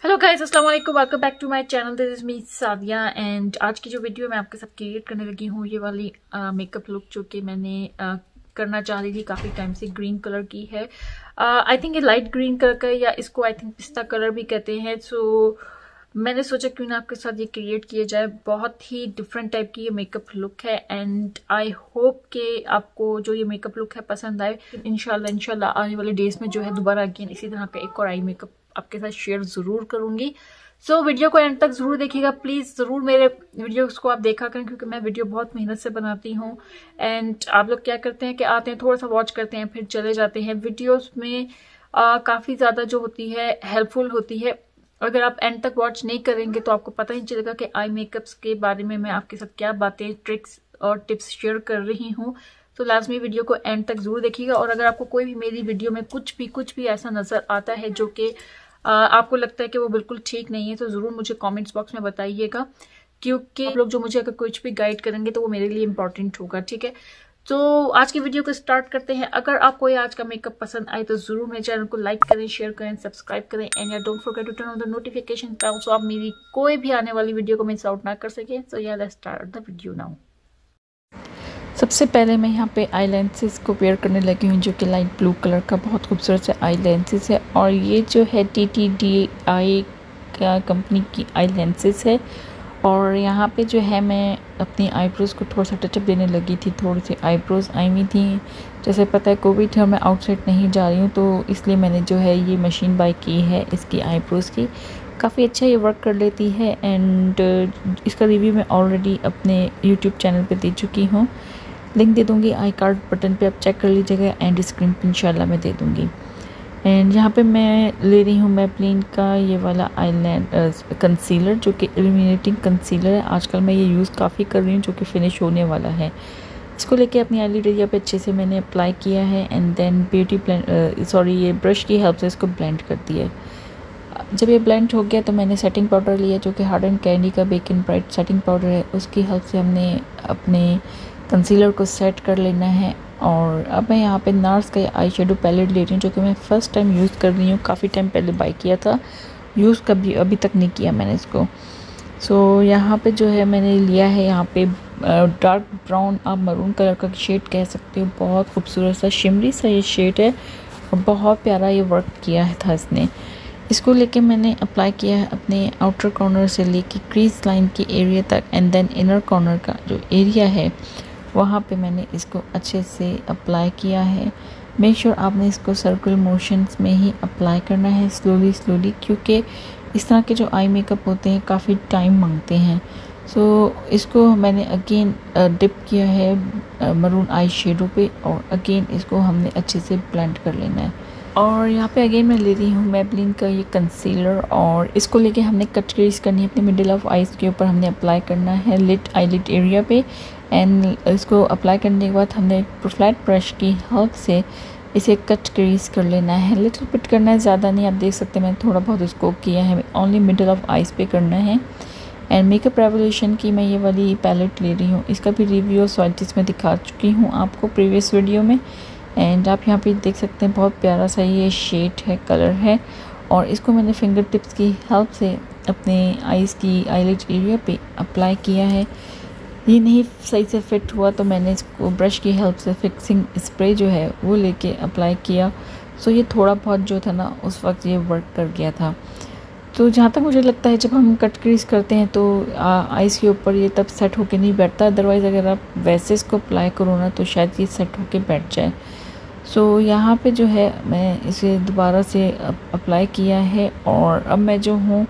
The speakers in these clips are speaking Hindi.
हेलो गाइस, अस्सलाम वालेकुम। Welcome back to my channel. This is me Sadia and आज की जो वीडियो मैं आपके साथ क्रिएट करने लगी हूँ, ये वाली मेकअप लुक जो कि मैंने करना चाह रही थी काफ़ी टाइम से, ग्रीन कलर की है। आई थिंक ये लाइट ग्रीन कलर का है, या इसको आई थिंक पिस्ता कलर भी कहते हैं। सो मैंने सोचा क्यों ना आपके साथ ये क्रिएट किया जाए। बहुत ही डिफरेंट टाइप की ये मेकअप लुक है एंड आई होप कि आपको जो ये मेकअप लुक है पसंद आए। इंशाल्लाह आने वाले डेज में जो है दोबारा अगेन इसी तरह का एक और आई मेकअप आपके साथ शेयर जरूर करूंगी। सो वीडियो को एंड तक जरूर देखिएगा प्लीज। जरूर मेरे वीडियोस को आप देखा करें, क्योंकि मैं वीडियो बहुत मेहनत से बनाती हूँ। एंड आप लोग क्या करते हैं कि आते हैं, थोड़ा सा वॉच करते हैं, फिर चले जाते हैं। वीडियोस में काफी ज्यादा जो होती है हेल्पफुल होती है। अगर आप एंड तक वॉच नहीं करेंगे तो आपको पता ही चलेगा कि आई मेकअप्स के बारे में मैं आपके साथ क्या बातें, ट्रिक्स और टिप्स शेयर कर रही हूँ। तो लाजमी वीडियो को एंड तक जरूर देखिएगा। और अगर आपको कोई भी मेरी वीडियो में कुछ भी ऐसा नजर आता है जो कि आपको लगता है कि वो बिल्कुल ठीक नहीं है, तो जरूर मुझे कमेंट्स बॉक्स में बताइएगा, क्योंकि आप लोग जो मुझे अगर कुछ भी गाइड करेंगे तो वो मेरे लिए इंपॉर्टेंट होगा। ठीक है, तो आज की वीडियो को स्टार्ट करते हैं। अगर आपको ये आज का मेकअप पसंद आए तो जरूर मेरे चैनल को लाइक करें, शेयर करें, सब्सक्राइब करें एंड या don't forget to turn on the notification bell, so आप मेरी कोई भी आने वाली वीडियो को मिस आउट ना कर सकें। सो या let's start the video now. सबसे पहले मैं यहाँ पे आई लेंसेज को वेयर करने लगी हूँ, जो कि लाइट ब्लू कलर का बहुत खूबसूरत से आई लेंसेज है। और ये जो है TTDI का कंपनी की आई लेंसेज है। और यहाँ पे जो है मैं अपनी आईब्रोज़ को थोड़ा सा टचअप देने लगी थी। थोड़ी सी आईब्रोज़ आई हुई थी, जैसे पता है कोविड है, मैं आउटसाइड नहीं जा रही हूँ, तो इसलिए मैंने जो है ये मशीन बाय की है इसकी आईब्रोज़ की। काफ़ी अच्छा ये वर्क कर लेती है एंड इसका रिव्यू मैं ऑलरेडी अपने यूट्यूब चैनल पे दे चुकी हूँ। लिंक दे दूँगी आई कार्ड बटन पे, आप चेक कर लीजिएगा। एंड स्क्रीन पे इंशाल्लाह मैं दे दूँगी। एंड यहाँ पे मैं ले रही हूँ मैबलिन का ये वाला आईलाइनर कंसीलर, जो कि इल्यूमिनेटिंग कंसीलर है। आजकल मैं ये यूज़ काफ़ी कर रही हूँ, जो कि फिनिश होने वाला है। इसको लेके अपनी आईलिड एरिया पे अच्छे से मैंने अप्लाई किया है एंड देन ये ब्रश की हेल्प से इसको ब्लेंड कर दिया है। जब ये ब्लेंड हो गया तो मैंने सेटिंग पाउडर लिया, जो कि हार्ड एंड कैंडी का bake and bright setting powder है। उसकी हेल्प से हमने अपने कंसीलर को सेट कर लेना है। और अब मैं यहाँ पे नार्स का आई शेडो पैलेट ले रही हूँ, जो कि मैं फ़र्स्ट टाइम यूज़ कर रही हूँ। काफ़ी टाइम पहले बाय किया था, यूज़ कभी अभी तक नहीं किया मैंने इसको। सो यहाँ पे जो है मैंने लिया है यहाँ पे डार्क ब्राउन, आप मरून कलर का शेड कह सकते हो। बहुत खूबसूरत सा शिमरी सा ये शेड है और बहुत प्यारा ये वर्क किया है था इसने। इसको लेके मैंने अप्लाई किया है अपने आउटर कॉर्नर से लेके क्रीज लाइन के एरिया तक एंड देन इनर कॉर्नर का जो एरिया है वहाँ पे मैंने इसको अच्छे से अप्लाई किया है। मेक श्योर आपने इसको सर्कुलर मोशंस में ही अप्लाई करना है, स्लोली, क्योंकि इस तरह के जो आई मेकअप होते हैं काफ़ी टाइम मांगते हैं। सो इसको मैंने अगेन डिप किया है मरून आई शेडो पे और अगेन इसको हमने अच्छे से ब्लेंड कर लेना है। और यहाँ पे अगेन मैं ले रही हूँ मैबलिन का ये कंसीलर और इसको लेके हमने कट क्रीज करनी है अपने मिडिल ऑफ आईज के ऊपर, हमने अप्लाई करना है आईलिड एरिया पे। एंड इसको अप्लाई करने के बाद हमने फ्लैट ब्रश की हेल्प से इसे कट क्रीज कर लेना है। लिटिल बिट करना है, ज़्यादा नहीं। आप देख सकते हैं मैंने थोड़ा बहुत इसको किया है, ओनली मिडिल ऑफ आईज पे करना है। एंड मेकअप रेवोल्यूशन की मैं ये वाली पैलेट ले रही हूँ, इसका भी रिव्यू और स्वाइटिस में दिखा चुकी हूँ आपको प्रीवियस वीडियो में। एंड आप यहाँ पे देख सकते हैं बहुत प्यारा सा ये शेड है, कलर है। और इसको मैंने फिंगर टिप्स की हेल्प से अपने आईज़ की आईलिड एरिया पे अप्लाई किया है। ये नहीं सही से फिट हुआ तो मैंने इसको ब्रश की हेल्प से फिक्सिंग स्प्रे जो है वो लेके अप्लाई किया। सो ये थोड़ा बहुत जो था ना उस वक्त ये वर्क कर गया था। तो जहाँ तक मुझे लगता है जब हम कट क्रीज करते हैं तो आईज़ के ऊपर ये तब सेट होके नहीं बैठता, अदरवाइज़ अगर आप वैसे इसको अप्लाई करो ना तो शायद ये सेट होके बैठ जाए। सो यहाँ पे जो है मैं इसे दोबारा से अप्लाई किया है और अब मैं जो हूँ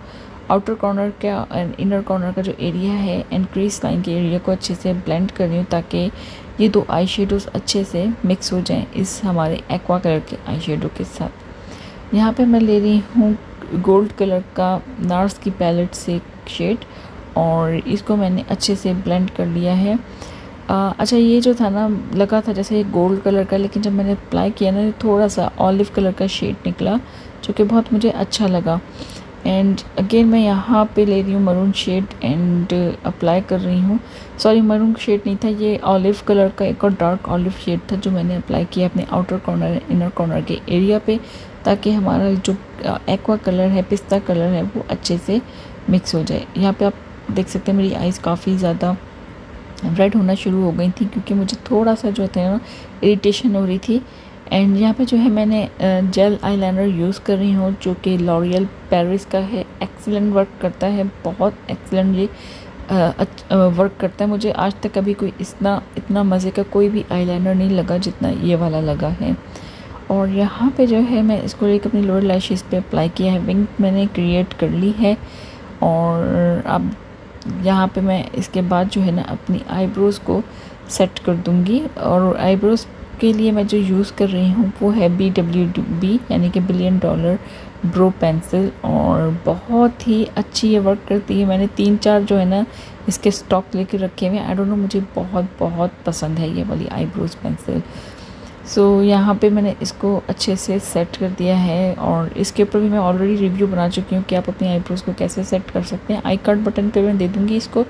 आउटर कॉर्नर का एंड इनर कॉर्नर का जो एरिया है एंड क्रीज लाइन के एरिया को अच्छे से ब्लेंड कर रही हूँ, ताकि ये दो आई शेडोज़ अच्छे से मिक्स हो जाएं इस हमारे एक्वा कलर के आई शेडो के साथ। यहाँ पे मैं ले रही हूँ गोल्ड कलर का नार्स की पैलेट से शेड और इसको मैंने अच्छे से ब्लेंड कर लिया है। अच्छा, ये जो था ना लगा था जैसे ये गोल्ड कलर का, लेकिन जब मैंने अप्लाई किया ना थोड़ा सा ऑलिव कलर का शेड निकला, जो कि बहुत मुझे अच्छा लगा। एंड अगेन मैं यहाँ पे ले रही हूँ मरून शेड एंड अप्लाई कर रही हूँ। सॉरी, मरून शेड नहीं था, ये ऑलिव कलर का एक और डार्क ऑलिव शेड था जो मैंने अप्लाई किया अपने आउटर कॉर्नर इनर कॉर्नर के एरिया पे। ताकि हमारा जो एक्वा कलर है, पिस्ता कलर है, वो अच्छे से मिक्स हो जाए। यहाँ पे आप देख सकते हैं मेरी आइज़ काफ़ी ज़्यादा रेड होना शुरू हो गई थी क्योंकि मुझे थोड़ा सा जो था ना इरिटेशन हो रही थी। एंड यहाँ पे जो है मैंने जेल आईलाइनर यूज़ कर रही हूँ जो कि लॉरियल पेरिस का है। एक्सीलेंट वर्क करता है, बहुत एक्सीलेंट ये वर्क करता है। मुझे आज तक कभी कोई इतना मज़े का कोई भी आईलाइनर नहीं लगा जितना ये वाला लगा है। और यहाँ पे जो है मैं इसको लेकर अपनी लोअर लैशेज़ पे अप्लाई किया है। विंग मैंने क्रिएट कर ली है। और अब यहाँ पे मैं इसके बाद जो है ना अपनी आईब्रोज़ को सेट कर दूँगी। और आईब्रोज़ के लिए मैं जो यूज़ कर रही हूँ वो है BWB यानी कि $1 बिलियन ब्रो पेंसिल। और बहुत ही अच्छी ये वर्क करती है। मैंने 3-4 जो है ना इसके स्टॉक लेके रखे हुए हैं। आई डोंट नो, मुझे बहुत बहुत पसंद है ये वाली आईब्रोज़ पेंसिल। सो यहाँ पे मैंने इसको अच्छे से सेट कर दिया है। और इसके ऊपर भी मैं ऑलरेडी रिव्यू बना चुकी हूँ कि आप अपनी आईब्रोज़ को कैसे सेट कर सकते हैं। आई कार्ड बटन पे मैं दे दूँगी, इसको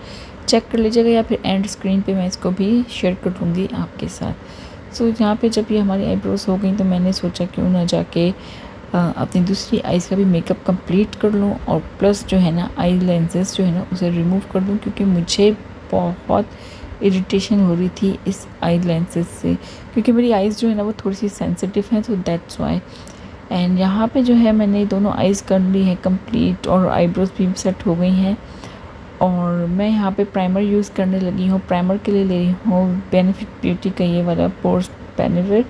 चेक कर लीजिएगा, या फिर एंड स्क्रीन पे मैं इसको भी शेयर कर दूँगी आपके साथ। सो यहाँ पे जब ये हमारी आईब्रोज़ हो गई तो मैंने सोचा क्यों ना जाके अपनी दूसरी आइज़ का भी मेकअप कंप्लीट कर लूँ। और प्लस जो है ना आई लेंसेज जो है ना उसे रिमूव कर दूँ क्योंकि मुझे बहुत इरिटेशन हो रही थी इस आई लेंसेज से, क्योंकि मेरी आइज़ जो है ना वो थोड़ी सी सेंसिटिव हैं, तो दैट्स वाई। एंड यहाँ पे जो है मैंने दोनों आइज़ कर ली है कंप्लीट और आईब्रोज़ भी सेट हो गई हैं। और मैं यहाँ पे प्राइमर यूज़ करने लगी हूँ। प्राइमर के लिए ले रही हूँ बेनिफिट ब्यूटी का ये वाला pores benefit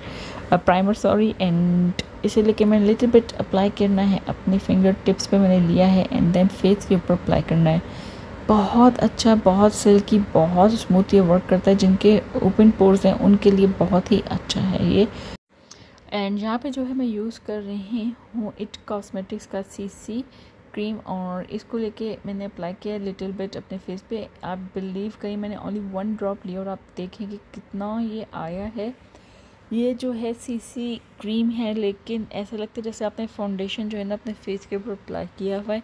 primer sorry. And इसे लेके मैंने लिटिल बिट अप्लाई करना है अपने फिंगर टिप्स पे मैंने लिया है। एंड देन फेस के ऊपर अप्लाई करना है। बहुत अच्छा, बहुत सिल्की, बहुत स्मूथ ये वर्क करता है। जिनके ओपन पोर्स हैं उनके लिए बहुत ही अच्छा है ये। एंड यहाँ पे जो है मैं यूज़ कर रही हूँ इट कॉस्मेटिक्स का CC क्रीम। और इसको लेके मैंने अप्लाई किया लिटिल बिट अपने फेस पे। आप बिलीव करिए मैंने ओनली 1 ड्रॉप लिया और आप देखेंगे कितना ये आया है। ये जो है CC क्रीम है, लेकिन ऐसा लगता है जैसे आपने फाउंडेशन जो है ना अपने फेस के ऊपर अप्लाई किया हुआ है।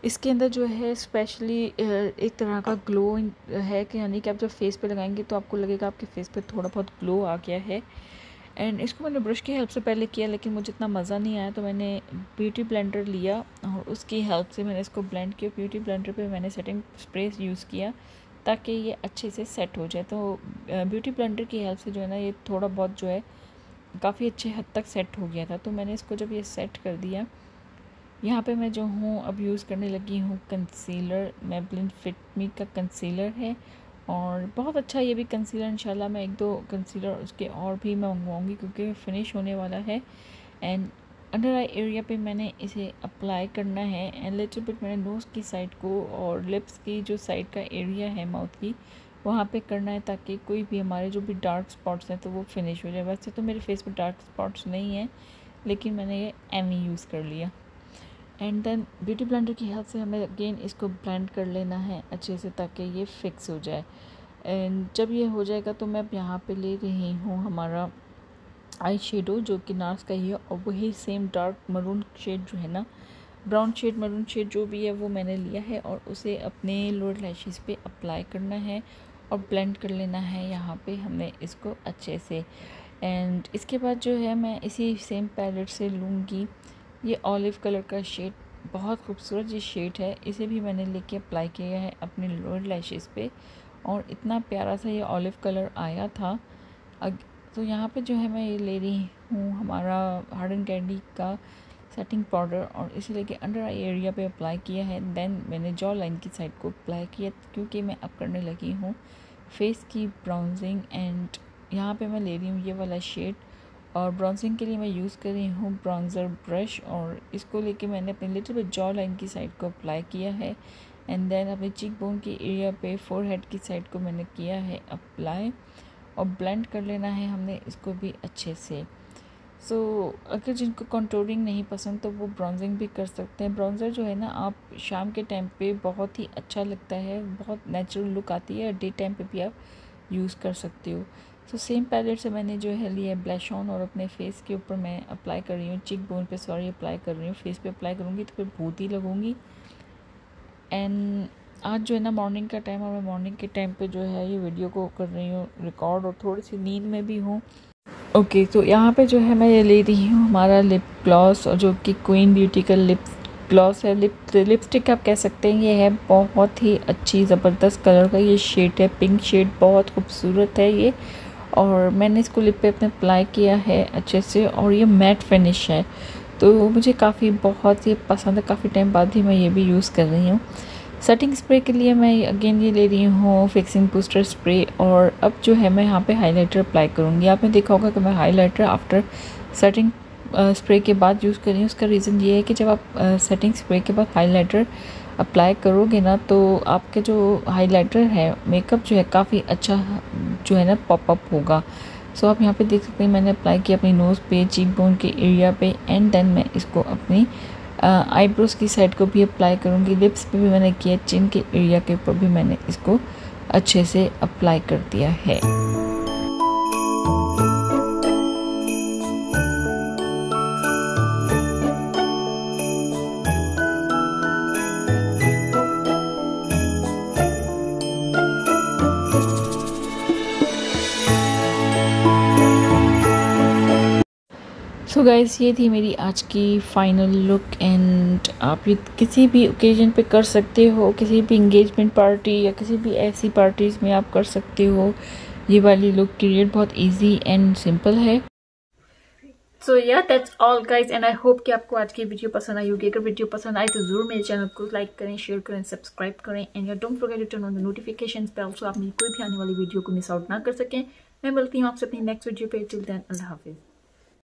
इसके अंदर जो है स्पेशली एक तरह का ग्लो है कि यानी कि आप जब फेस पे लगाएंगे तो आपको लगेगा आपके फेस पे थोड़ा बहुत ग्लो आ गया है। एंड इसको मैंने ब्रश की हेल्प से पहले किया लेकिन मुझे इतना मज़ा नहीं आया, तो मैंने ब्यूटी ब्लेंडर लिया और उसकी हेल्प से मैंने इसको ब्लेंड किया। ब्यूटी ब्लेंडर पे मैंने सेटिंग स्प्रे यूज़ किया ताकि ये अच्छे से सेट हो जाए। तो ब्यूटी ब्लेंडर की हेल्प से जो है ना ये थोड़ा बहुत जो है काफ़ी अच्छे हद तक सेट हो गया था। तो मैंने इसको जब ये सेट कर दिया, यहाँ पे मैं जो हूँ अब यूज़ करने लगी हूँ कंसीलर। मैबलिन फिट मी का कंसीलर है और बहुत अच्छा ये भी कंसीलर। इंशाल्लाह मैं 1-2 कंसीलर उसके और भी मैं मंगवाऊँगी क्योंकि फिनिश होने वाला है। एंड अंडर आई एरिया पे मैंने इसे अप्लाई करना है। एंड लिटिल बिट मैंने नोज़ की साइड को और लिप्स की जो साइड का एरिया है माउथ की वहाँ पे करना है ताकि कोई भी हमारे जो भी डार्क स्पॉट्स हैं तो वो फिनिश हो जाए। वैसे तो मेरे फेस पे डार्क स्पॉट्स नहीं हैं लेकिन मैंने ये एमी यूज़ कर लिया। एंड देन ब्यूटी ब्लेंडर की हेल्प से हमें अगेन इसको ब्लेंड कर लेना है अच्छे से ताकि ये फिक्स हो जाए। एंड जब ये हो जाएगा तो मैं अब यहाँ पे ले रही हूँ हमारा आई शेडो जो कि नार्स का ही है और वही सेम डार्क मरून शेड जो है ना, ब्राउन शेड मरून शेड जो भी है वो मैंने लिया है और उसे अपने लोअर लैशेस पे अप्लाई करना है और ब्लेंड कर लेना है यहाँ पे हमने इसको अच्छे से। एंड इसके बाद जो है मैं इसी सेम पैलेट से लूँगी ये ऑलिव कलर का शेड। बहुत खूबसूरत ये शेड है, इसे भी मैंने लेके अप्लाई किया है अपने लोअर लैशेस पे और इतना प्यारा सा ये ऑलिव कलर आया था। तो यहाँ पे जो है मैं ये ले रही हूँ हमारा हार्ड एंड कैंडी का सेटिंग पाउडर और इसे लेके अंडर आई एरिया पे अप्लाई किया है। देन मैंने जॉ लाइन की साइड को अप्लाई किया क्योंकि मैं अब करने लगी हूँ फेस की ब्राउजिंग। एंड यहाँ पे मैं ले रही हूँ ये वाला शेड और ब्राउजिंग के लिए मैं यूज़ कर रही हूँ ब्राउज़र ब्रश और इसको लेके मैंने अपने लिटिल बिट जॉ लाइन की साइड को अप्लाई किया है। एंड देन अपने चीक बोन की एरिया पे फोरहेड की साइड को मैंने किया है अप्लाई और ब्लेंड कर लेना है हमने इसको भी अच्छे से। सो अगर जिनको कंटूरिंग नहीं पसंद तो वो ब्राउजिंग भी कर सकते हैं। ब्राउज़र जो है ना आप शाम के टाइम पे बहुत ही अच्छा लगता है, बहुत नेचुरल लुक आती है, डे टाइम पे भी आप यूज़ कर सकते हो। सो सेम पैलेट से मैंने जो है लिया ब्लश ऑन और अपने फेस के ऊपर मैं अप्लाई कर रही हूँ, चीक बोन पे सॉरी अप्लाई कर रही हूँ। फेस पे अप्लाई करूँगी तो फिर भूत ही लगूँगी। एंड आज जो है ना मॉर्निंग का टाइम और मैं मॉर्निंग के टाइम पे जो है ये वीडियो को कर रही हूँ रिकॉर्ड और थोड़ी सी नींद में भी हूँ। ओके, तो यहाँ पे जो है मैं ये ले रही हूँ हमारा लिप ग्लॉस, और जो कि क्वीन ब्यूटी का लिप ग्लॉस है, लिपस्टिक आप कह सकते हैं। ये है बहुत ही अच्छी ज़बरदस्त कलर का ये शेड है, पिंक शेड, बहुत खूबसूरत है ये। और मैंने इसको लिप पे अपने अप्लाई किया है अच्छे से, और ये मैट फिनिश है, तो मुझे काफ़ी बहुत ही पसंद है। काफ़ी टाइम बाद ही मैं ये भी यूज़ कर रही हूँ। सेटिंग स्प्रे के लिए मैं अगेन ये ले रही हूँ फिक्सिंग बूस्टर स्प्रे, और अब जो है मैं यहाँ पे हाइलाइटर अप्लाई करूँगी। आपने देखा होगा कि मैं हाइलाइटर आफ्टर सेटिंग स्प्रे के बाद यूज़ कर रही हूँ। उसका रीज़न ये है कि जब आप सेटिंग स्प्रे के बाद हाइलाइटर अप्लाई करोगे ना, तो आपके जो हाइलाइटर है, मेकअप जो है काफ़ी अच्छा जो है ना पॉपअप होगा। सो आप यहाँ पे देख सकते हैं मैंने अप्लाई किया अपनी नोज़ पे, चीक बोन के एरिया पे, एंड देन मैं इसको अपनी आईब्रोज़ की साइड को भी अप्लाई करूँगी। लिप्स पे भी मैंने किया, चिन के एरिया के ऊपर भी मैंने इसको अच्छे से अप्लाई कर दिया है। सो गाइस, ये थी मेरी आज की फाइनल लुक, एंड आप ये किसी भी ओकेजन पे कर सकते हो, किसी भी इंगेजमेंट पार्टी या किसी भी ऐसी पार्टीज़ में आप कर सकते हो। ये वाली लुक क्रिएट बहुत इजी एंड सिंपल है। सो या that's all guys, and I hope कि आपको आज की वीडियो पसंद आई होगी। अगर वीडियो पसंद आई तो जरूर मेरे चैनल को लाइक करें, शेयर करें, सब्सक्राइब करें, एंड या don't forget to turn on the notification bell, so आप मेरी कोई भी आने वाली वीडियो को मिस आउट ना कर सकें। मैं मिलती हूँ आपसे अपनी नेक्स्ट वीडियो पे। टिल देन, अल्लाह हाफिज़।